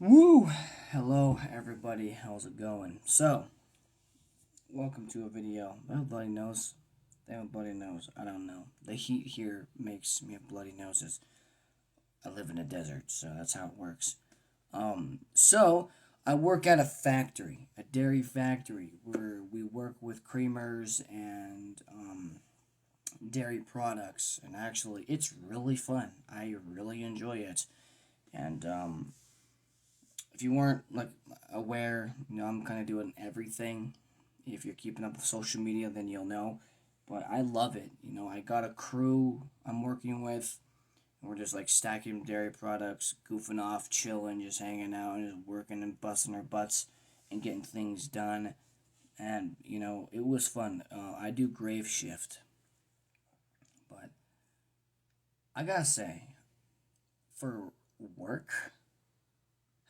Woo! Hello, everybody. How's it going? Welcome to a video. Everybody knows. Everybody knows. I don't know. The heat here makes me have bloody noses. I live in a desert, so that's how it works. I work at a factory, a dairy factory, where we work with creamers and dairy products. And actually, it's really fun. I really enjoy it. And if you weren't like aware, I'm kind of doing everything. If you're keeping up with social media, then you'll know. But I love it. I got a crew I'm working with. And we're just like stacking dairy products, goofing off, chilling, just hanging out, and just working and busting our butts and getting things done. And it was fun. I do grave shift, but I gotta say, for work,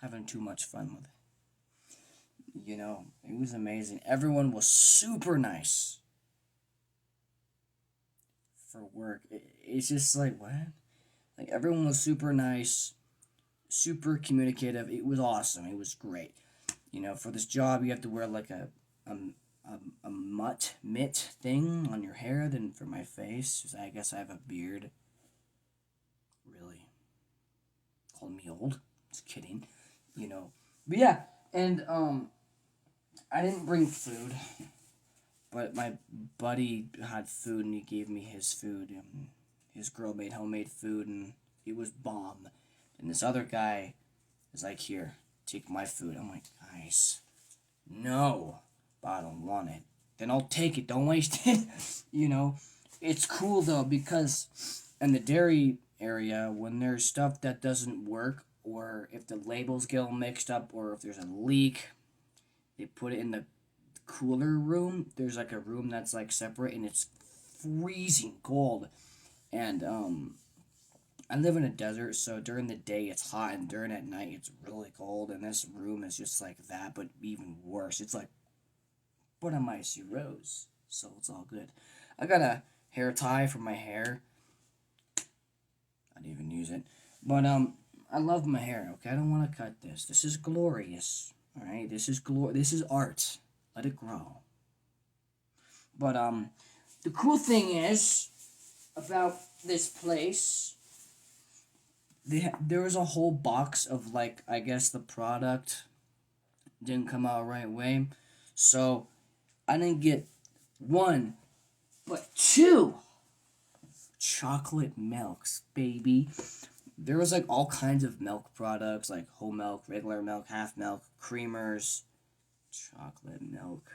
having too much fun with it. It was amazing. Everyone was super nice for work. It's just like, what? Like, everyone was super nice, super communicative. It was awesome. It was great. For this job, you have to wear like a, a mitt thing on your hair. Then for my face, 'cause I guess I have a beard. Really? Call me old? Just kidding. But yeah, and I didn't bring food. But my buddy had food and he gave me his food. His girl made homemade food and it was bomb. And this other guy is like, here, take my food. I'm like, nice. No, but I don't want it. Then I'll take it. Don't waste it. you know, it's cool though because in the dairy area, when there's stuff that doesn't work, or if the labels get all mixed up, or if there's a leak, they put it in the cooler room. There's like a room that's like separate and it's freezing cold. And I live in a desert, so during the day it's hot and during at night it's really cold. And this room is just like that, but even worse. It's like but a icy rose, so it's all good. I got a hair tie for my hair. I didn't even use it, but I love my hair. Okay, I don't want to cut this. This is glorious. All right, this is This is art. Let it grow. But the cool thing is about this place. There was a whole box of like I guess the product didn't come out right way, so I didn't get one, but two chocolate milks, baby. There was like all kinds of milk products, like whole milk, regular milk, half milk, creamers, chocolate milk,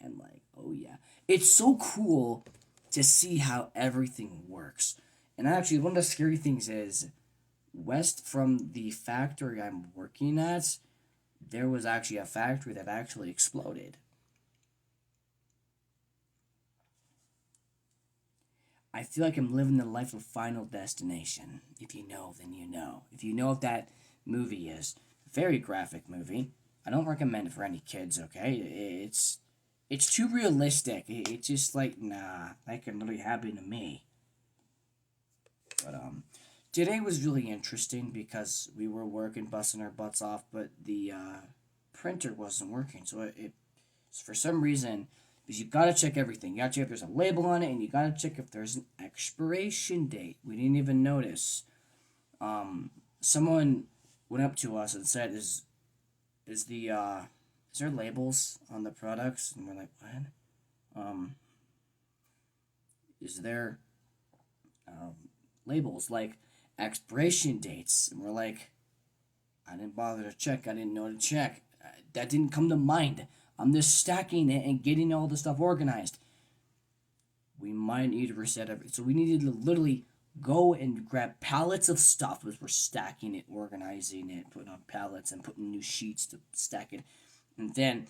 and like, oh yeah. It's so cool to see how everything works. And actually, one of the scary things is, west from the factory I'm working at, there was actually a factory that actually exploded. I feel like I'm living the life of Final Destination. If you know, then you know. If you know what that movie is, very graphic movie. I don't recommend it for any kids. Okay, it's too realistic. It's just like nah, that can really happen to me. But today was really interesting because we were working, busting our butts off, but the printer wasn't working. So for some reason, because you gotta check everything. You gotta check if there's a label on it, and you gotta check if there's an expiration date. We didn't even notice. Someone went up to us and said, "Is the is there labels on the products?" And we're like, "What? Um, is there um, labels like expiration dates?" And we're like, "I didn't bother to check. I didn't know to check. That didn't come to mind. I'm just stacking it and getting all the stuff organized. We might need to reset everything." So we needed to literally go and grab pallets of stuff as we're stacking it, organizing it, putting on pallets and putting new sheets to stack it. And then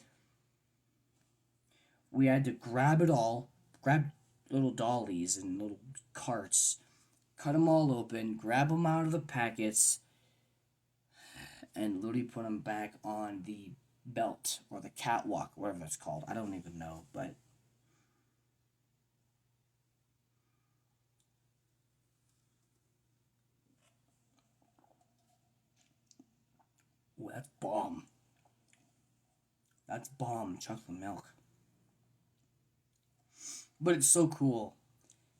we had to grab it all, grab little dollies and little carts, cut them all open, grab them out of the packets, and literally put them back on the belt or the catwalk, whatever that's called. I don't even know, but Ooh, that's bomb. That's bomb chocolate milk. But it's so cool.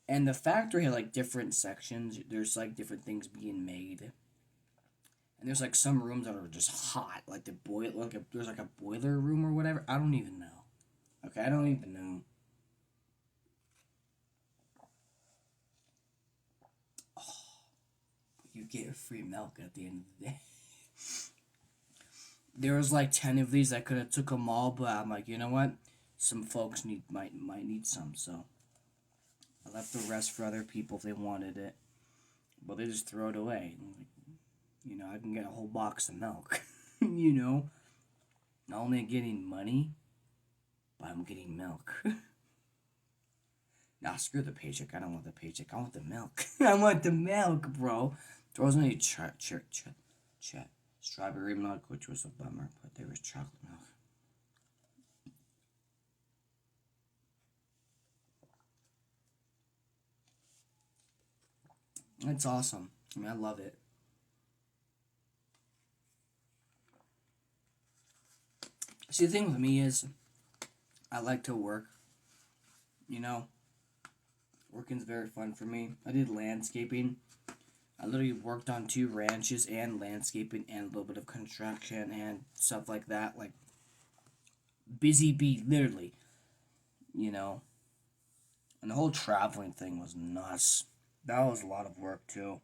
And the factory had like different sections. There's like different things being made. And there's like some rooms that are just hot. Like there's like a boiler room or whatever. I don't even know. Okay, I don't even know. You get free milk at the end of the day. There was like 10 of these. I could have took them all, but I'm like, you know what? Some folks might need some, so I left the rest for other people if they wanted it. But they just throw it away. You know, I can get a whole box of milk. You know, not only getting money, but I'm getting milk. Nah, screw the paycheck. I don't want the paycheck. I want the milk. I want the milk, bro. There wasn't any strawberry milk, which was a bummer, but there was chocolate milk. It's awesome. I mean, I love it. See, the thing with me is, I like to work. You know, working's very fun for me. I did landscaping. I literally worked on 2 ranches and landscaping and a little bit of construction and stuff like that. Like, busy bee, literally. You know, and the whole traveling thing was nuts. That was a lot of work, too.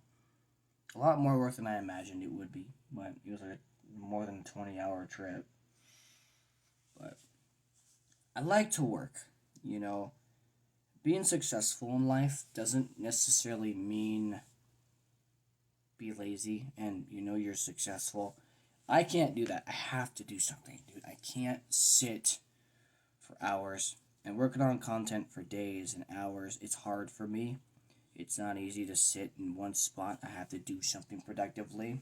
A lot more work than I imagined it would be. But it was like more than a 20-hour trip. But I like to work, you know. Being successful in life doesn't necessarily mean be lazy and you know you're successful. I can't do that. I have to do something, dude. I can't sit for hours and working on content for days and hours. It's hard for me. It's not easy to sit in one spot. I have to do something productively.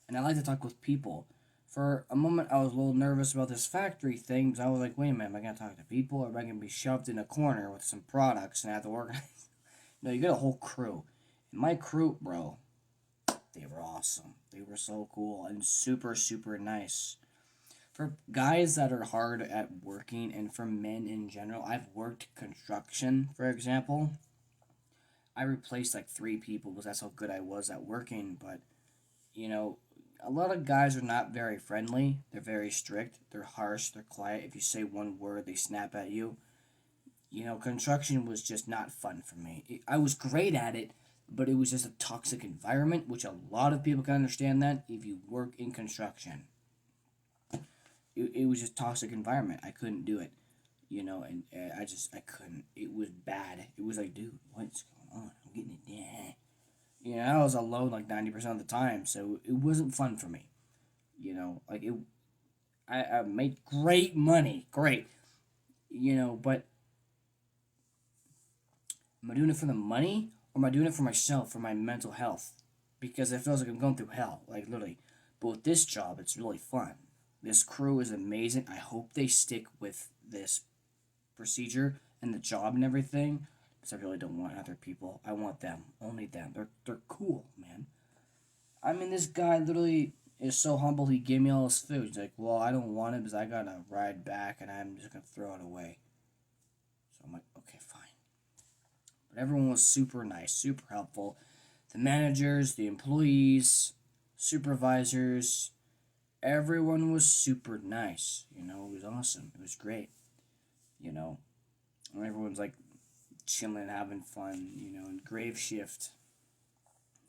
And I like to talk with people. For a moment, I was a little nervous about this factory thing because I was like, wait a minute, am I going to talk to people or am I going to be shoved in a corner with some products and have to organize? No, you got a whole crew. And my crew, bro, they were awesome. They were so cool and super, super nice. For guys that are hard at working and for men in general, I've worked construction, for example. I replaced like 3 people because that's how good I was at working, but you know, a lot of guys are not very friendly. They're very strict. They're harsh. They're quiet. If you say one word, they snap at you. You know, construction was just not fun for me. I was great at it, but it was just a toxic environment, which a lot of people can understand that if you work in construction. It was just toxic environment. I couldn't do it. You know, and I couldn't. It was bad. It was like, dude, what's going on? I'm getting it down. You know, I was alone like 90% of the time, so it wasn't fun for me. You know, like I made great money, great. You know, but am I doing it for the money or am I doing it for myself, for my mental health? Because it feels like I'm going through hell, like literally. But with this job, it's really fun. This crew is amazing. I hope they stick with this procedure and the job and everything. Because I really don't want other people. I want them, only them. They're cool, man. I mean, this guy literally is so humble. He gave me all his food. He's like, "Well, I don't want it because I gotta ride back, and I'm just gonna throw it away." So I'm like, "Okay, fine." But everyone was super nice, super helpful. The managers, the employees, supervisors, everyone was super nice. You know, it was awesome. It was great. You know, and everyone's like chilling, having fun. You know, and grave shift.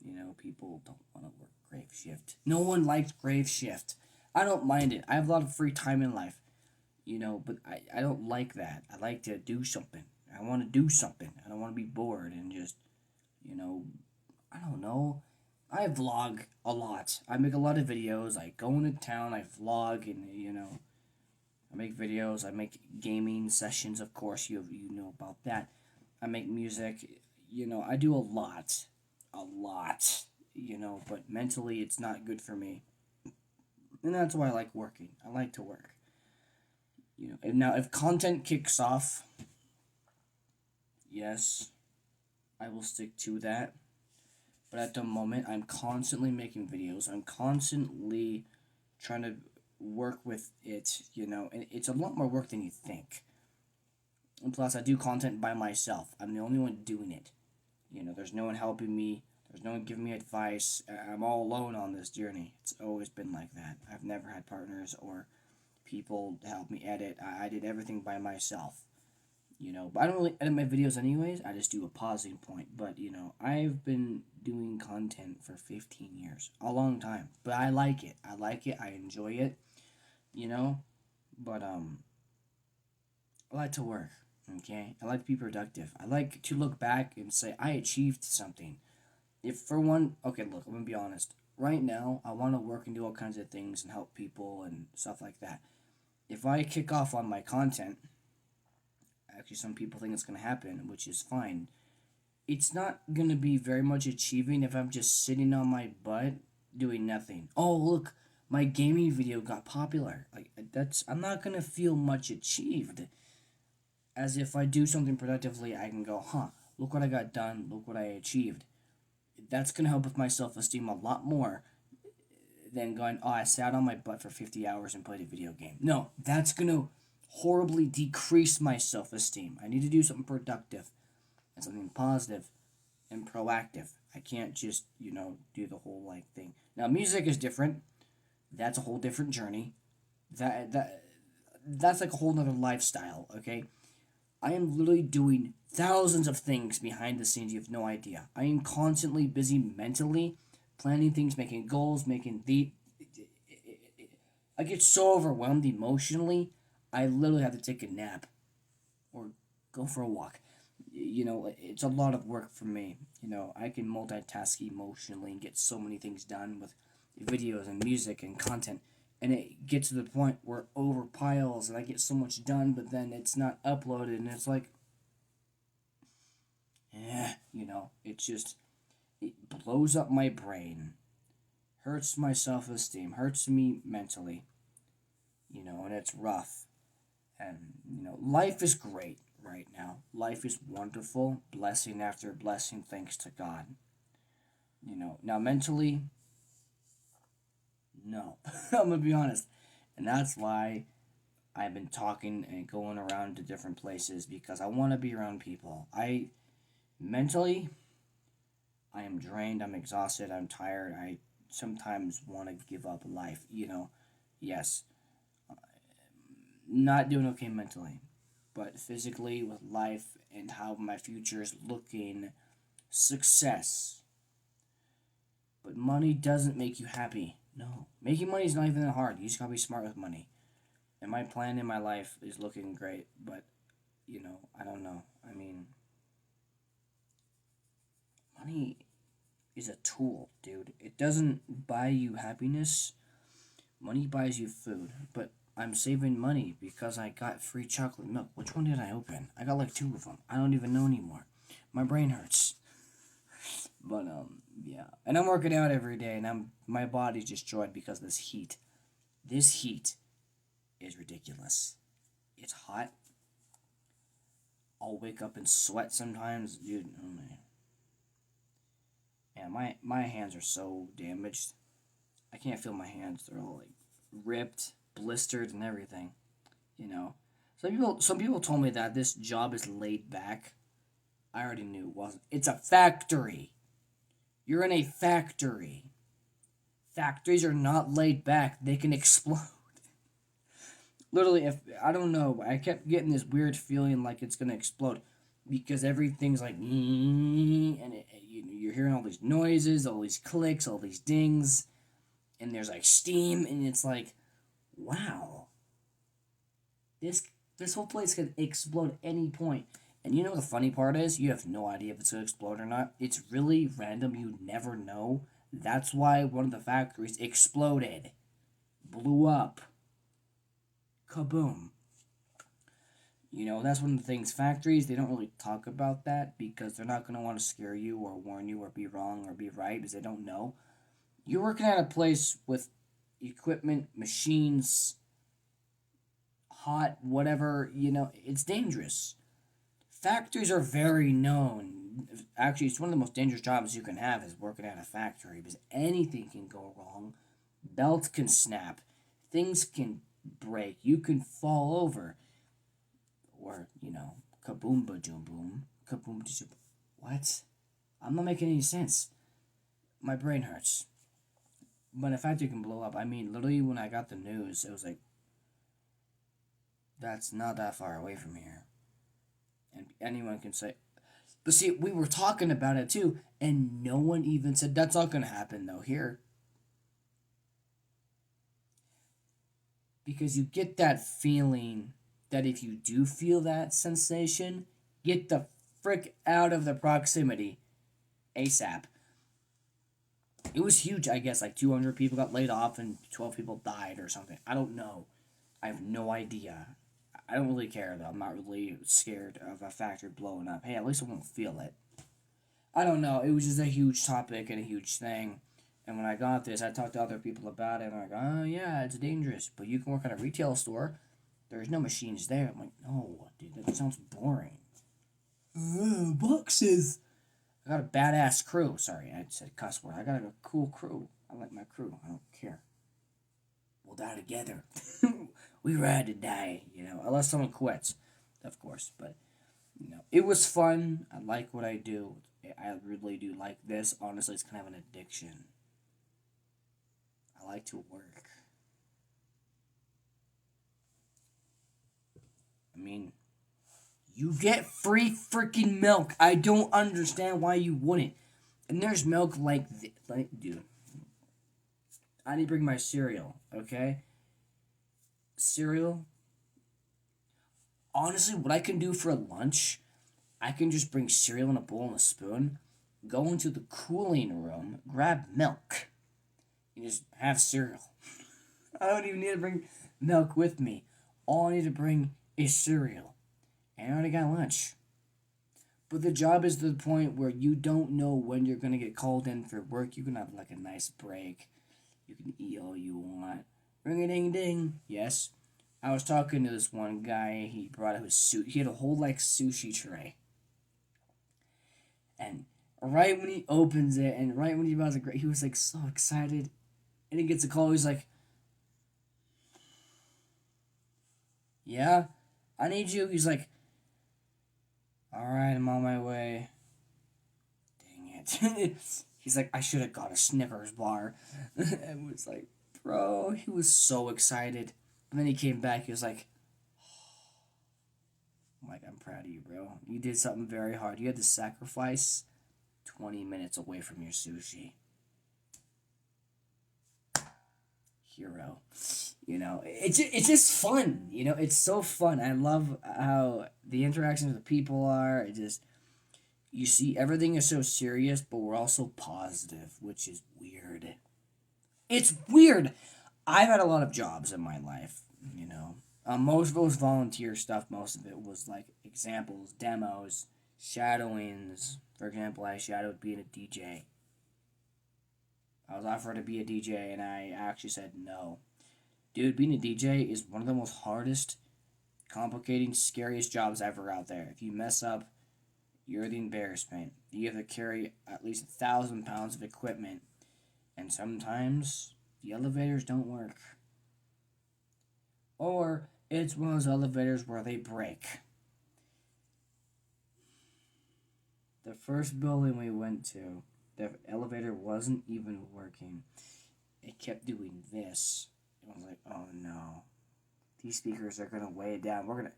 You know, people don't want to work grave shift. No one likes grave shift. I don't mind it. I have a lot of free time in life, you know, but I don't like that. I like to do something. I want to do something. I don't want to be bored and just, you know, I don't know. I vlog a lot. I make a lot of videos. I go into town, I vlog, and, you know, I make videos. I make gaming sessions, of course. You know about that. I make music. You know, I do a lot. A lot. You know, but mentally it's not good for me. And that's why I like working. I like to work. You know, and now if content kicks off, yes, I will stick to that. But at the moment, I'm constantly making videos. I'm constantly trying to work with it, and it's a lot more work than you think. And plus, I do content by myself. I'm the only one doing it. There's no one helping me. There's no one giving me advice. I'm all alone on this journey. It's always been like that. I've never had partners or people to help me edit. I did everything by myself. But I don't really edit my videos anyways. I just do a pausing point. But, I've been doing content for 15 years. A long time. But I like it. I like it. I enjoy it. You know? But, I like to work. Okay? I like to be productive. I like to look back and say, I achieved something. If for one, okay, look, I'm going to be honest. Right now, I want to work and do all kinds of things and help people and stuff like that. If I kick off on my content, actually some people think it's going to happen, which is fine. It's not going to be very much achieving if I'm just sitting on my butt doing nothing. Oh, look, my gaming video got popular. I'm not going to feel much achieved. As if I do something productively, I can go, huh, look what I got done, look what I achieved. That's going to help with my self-esteem a lot more than going, oh, I sat on my butt for 50 hours and played a video game. No, that's going to horribly decrease my self-esteem. I need to do something productive and something positive and proactive. I can't just, do the whole thing. Now, music is different. That's a whole different journey. That's like a whole nother lifestyle, okay? I am literally doing thousands of things behind the scenes you have no idea. I am constantly busy mentally, planning things, making goals, I get so overwhelmed emotionally, I literally have to take a nap or go for a walk. It's a lot of work for me. I can multitask emotionally and get so many things done with videos and music and content. And it gets to the point where it overpiles and I get so much done, but then it's not uploaded and it's like, it blows up my brain, hurts my self esteem, hurts me mentally, and it's rough. And, life is great right now. Life is wonderful, blessing after blessing, thanks to God. Now mentally, no. I'm gonna be honest. And that's why I've been talking and going around to different places because I want to be around people. Mentally, I am drained, I'm exhausted, I'm tired. I sometimes want to give up life, Yes, not doing okay mentally, but physically with life and how my future is looking, success. But money doesn't make you happy. No. Making money is not even that hard. You just gotta be smart with money. And my plan in my life is looking great, but, I don't know. I mean, money is a tool, dude. It doesn't buy you happiness. Money buys you food. But I'm saving money because I got free chocolate milk. Which one did I open? I got like two of them. I don't even know anymore. My brain hurts. But yeah. And I'm working out every day and my body's destroyed because of this heat. This heat is ridiculous. It's hot. I'll wake up and sweat sometimes. Dude, oh man. Yeah, my hands are so damaged. I can't feel my hands. They're all ripped, blistered, and everything. You know. Some people told me that this job is laid back. I already knew it wasn't. It's a factory. You're in a factory. Factories are not laid back. They can explode. Literally, if I don't know, I kept getting this weird feeling like it's gonna explode because everything's like, and you're hearing all these noises, all these clicks, all these dings, and there's like steam, and it's like, wow, this whole place could explode any point. And the funny part is, you have no idea if it's gonna explode or not. It's really random. You never know. That's why one of the factories exploded, blew up. Kaboom. That's one of the things. Factories, they don't really talk about that because they're not going to want to scare you or warn you or be wrong or be right because they don't know. You're working at a place with equipment, machines, hot, whatever, it's dangerous. Factories are very known. Actually, it's one of the most dangerous jobs you can have is working at a factory because anything can go wrong Belts can snap. Things can break. You can fall over. Or, kaboom ba doom boom. Kaboom ba. What? I'm not making any sense. My brain hurts. But a factory can blow up. I mean, literally, when I got the news, it was like, that's not that far away from here. And anyone can say, but see, we were talking about it too, and no one even said that's not going to happen though here. Because you get that feeling that if you do feel that sensation, get the frick out of the proximity ASAP. It was huge, I guess, like 200 people got laid off and 12 people died or something. I don't know. I have no idea. I don't really care though. I'm not really scared of a factory blowing up. Hey, at least I won't feel it. I don't know. It was just a huge topic and a huge thing. And when I got this, I talked to other people about it. And they're like, oh, yeah, it's dangerous. But you can work at a retail store. There's no machines there. I'm like, no, dude, that sounds boring. Boxes. I got a badass crew. Sorry, I said cuss word. I got a cool crew. I like my crew. I don't care. We'll die together. We ride to die, unless someone quits, of course. But, it was fun. I like what I do. I really do like this. Honestly, it's kind of an addiction. I like to work. I mean, you get free freaking milk. I don't understand why you wouldn't. And there's milk dude. I need to bring my cereal, okay? Cereal. Honestly, what I can do for lunch, I can just bring cereal in a bowl and a spoon, go into the cooling room, grab milk, and just have cereal. I don't even need to bring milk with me. All I need to bring is cereal. And I already got lunch. But the job is to the point where you don't know when you're going to get called in for work. You can have like a nice break. You can eat all you want. Ring a ding ding. Yes. I was talking to this one guy. He brought out his suit. He had a whole like sushi tray. And right when he opens it and right when he about to grab, he was like so excited. And he gets a call. He's like, yeah, I need you. He's like, all right, I'm on my way. Dang it. He's like, I should have got a Snickers bar. And was like, bro, he was so excited. And then he came back. He was like, I'm like, I'm proud of you, bro. You did something very hard. You had to sacrifice 20 minutes away from your sushi. Hero. It's just fun. It's so fun. I love how the interactions with people are. You see, everything is so serious, but we're also positive, which is weird. It's weird. I've had a lot of jobs in my life. Most of it was volunteer stuff. Most of it was like examples, demos, shadowings. For example, I shadowed being a DJ. I was offered to be a DJ, and I actually said no. Dude, being a DJ is one of the most hardest, complicating, scariest jobs ever out there. If you mess up, you're the embarrassment. You have to carry at least 1,000 pounds of equipment, and sometimes the elevators don't work. Or it's one of those elevators where they break. The first building we went to, the elevator wasn't even working. It kept doing this. I was like, oh no. These speakers are gonna weigh it down.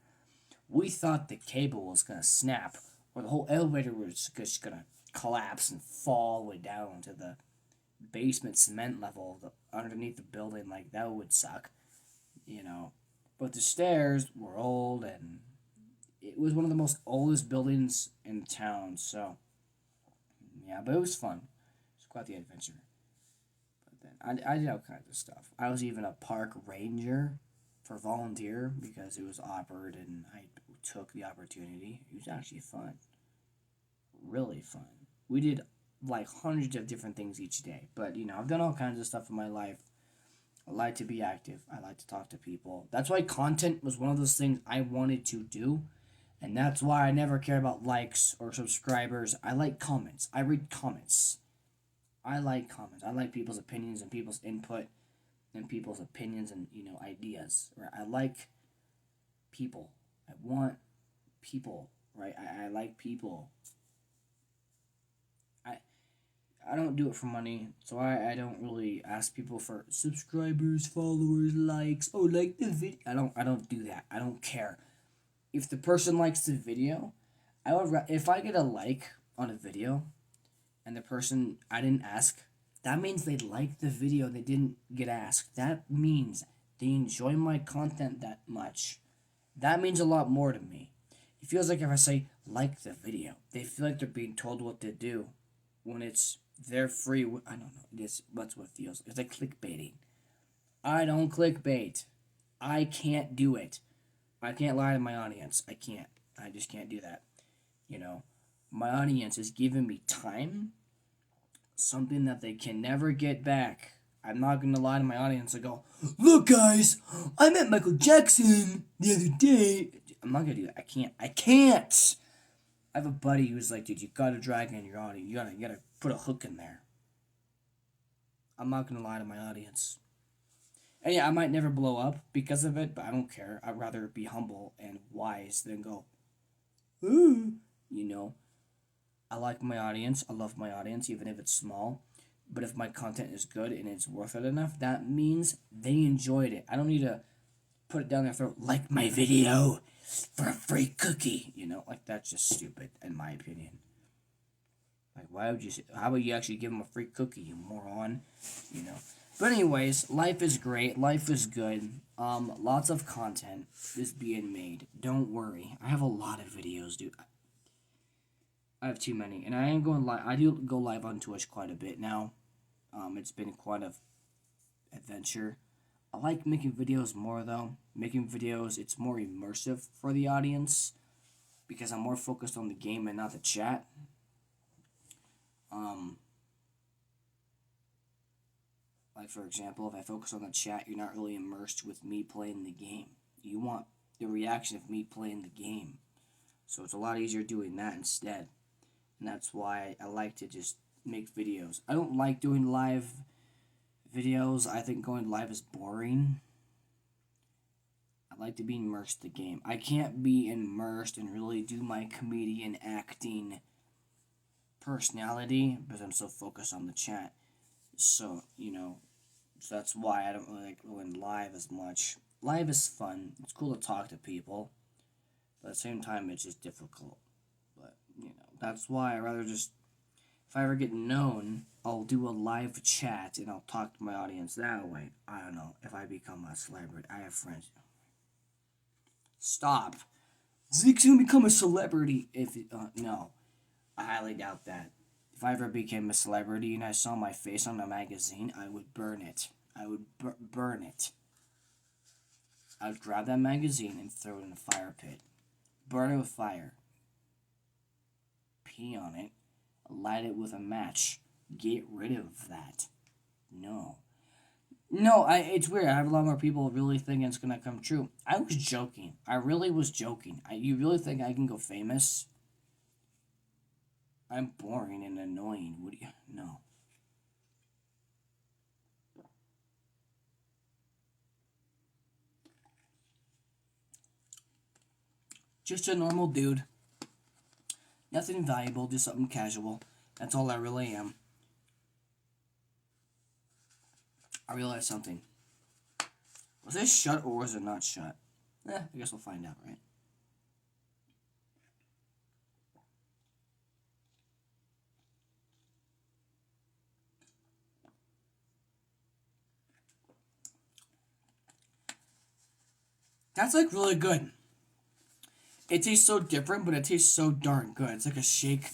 We thought the cable was gonna snap, or the whole elevator was just gonna collapse and fall way down to the basement cement level underneath the building. Like, that would suck. But the stairs were old, and it was one of the most oldest buildings in town, so yeah, but it was fun. It was quite the adventure. But then I did all kinds of stuff. I was even a park ranger for volunteer because it was offered, and I took the opportunity. It was actually fun. Really fun. We did like hundreds of different things each day, but I've done all kinds of stuff in my life. I like to be active. I like to talk to people. That's why content was one of those things I wanted to do. And that's why I never care about likes or subscribers. I like comments. I read comments. I like comments. I like people's opinions and people's input. and people's opinions and ideas. Right? I like people. I want people. Right? I like people. I I don't do it for money, so I don't really ask people for subscribers, followers, likes. Oh, like the video. I don't do that. I don't care. If the person likes the video, if I get a like on a video and the person I didn't ask, that means they liked the video. They didn't get asked. That means they enjoy my content that much. That means a lot more to me. It feels like if I say like the video, they feel like they're being told what to do when it's their free. I don't know. That's what it feels. It's like clickbaiting. I don't clickbait. I can't do it. I can't lie to my audience. I can't. I just can't do that. You know, my audience is giving me time, something that they can never get back. I'm not going to lie to my audience and go, look, guys, I met Michael Jackson the other day. I'm not going to do that. I can't. I can't. I have a buddy who's like, dude, you got to drag in your audience. You gotta put a hook in there. I'm not going to lie to my audience. And yeah, I might never blow up because of it, but I don't care. I'd rather be humble and wise than go, ooh. I like my audience. I love my audience, even if it's small. But if my content is good and it's worth it enough, that means they enjoyed it. I don't need to put it down their throat, like my video for a free cookie. Like that's just stupid, in my opinion. Like, why would you say, how about you actually give them a free cookie, you moron? But anyways, life is great. Life is good. Lots of content is being made. Don't worry. I have a lot of videos, dude. I have too many, and I ain't going live. I do go live on Twitch quite a bit now. It's been quite an adventure. I like making videos more though. Making videos, it's more immersive for the audience because I'm more focused on the game and not the chat. Like for example, if I focus on the chat, you're not really immersed with me playing the game. You want the reaction of me playing the game. So it's a lot easier doing that instead. And that's why I like to just make videos. I don't like doing live videos. I think going live is boring. I like to be immersed in the game. I can't be immersed and really do my comedian acting personality because I'm so focused on the chat. So, so that's why I don't really like going live as much. Live is fun. It's cool to talk to people. But at the same time, it's just difficult. But, that's why I rather just, if I ever get known, I'll do a live chat and I'll talk to my audience that way. I don't know. If I become a celebrity, I have friends. Stop. Zeke's gonna become a celebrity if, no. I highly doubt that. If I ever became a celebrity and I saw my face on a magazine, I would burn it. I would burn it. I would grab that magazine and throw it in a fire pit. Burn it with fire. Pee on it. Light it with a match. Get rid of that. No. No, it's weird. I have a lot more people really thinking it's gonna come true. I was joking. I really was joking. You really think I can go famous? I'm boring and annoying. What do you... No. Just a normal dude. Nothing valuable, just something casual. That's all I really am. I realized something. Was this shut or was it not shut? I guess we'll find out, right? That's like really good. It tastes so different, but it tastes so darn good. It's like a shake,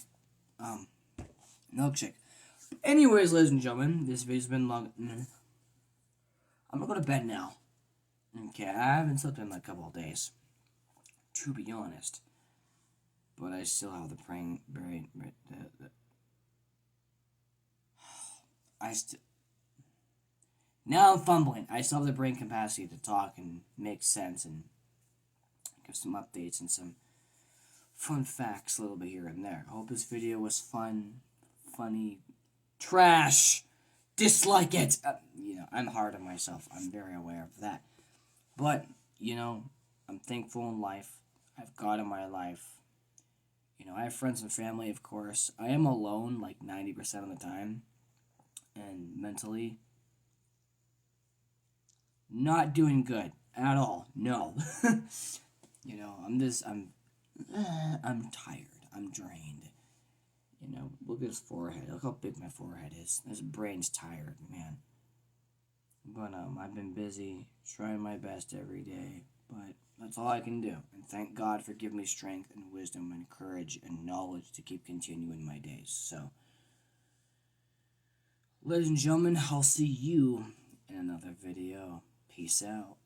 milkshake. Anyways, ladies and gentlemen, this video's been long. I'm gonna go to bed now. Okay, I haven't slept in like a couple of days, to be honest. But I still have the brain. Now I'm fumbling. I still have the brain capacity to talk and make sense and give some updates and some fun facts a little bit here and there. I hope this video was fun, funny, trash, dislike it. I'm hard on myself. I'm very aware of that. But, I'm thankful in life. I've God in my life. I have friends and family, of course. I am alone like 90% of the time. And mentally, not doing good at all. No. I'm tired. I'm drained. Look at his forehead. Look how big my forehead is. His brain's tired, man. But I've been busy, trying my best every day. But that's all I can do. And thank God for giving me strength and wisdom and courage and knowledge to keep continuing my days. So, ladies and gentlemen, I'll see you in another video. Peace out.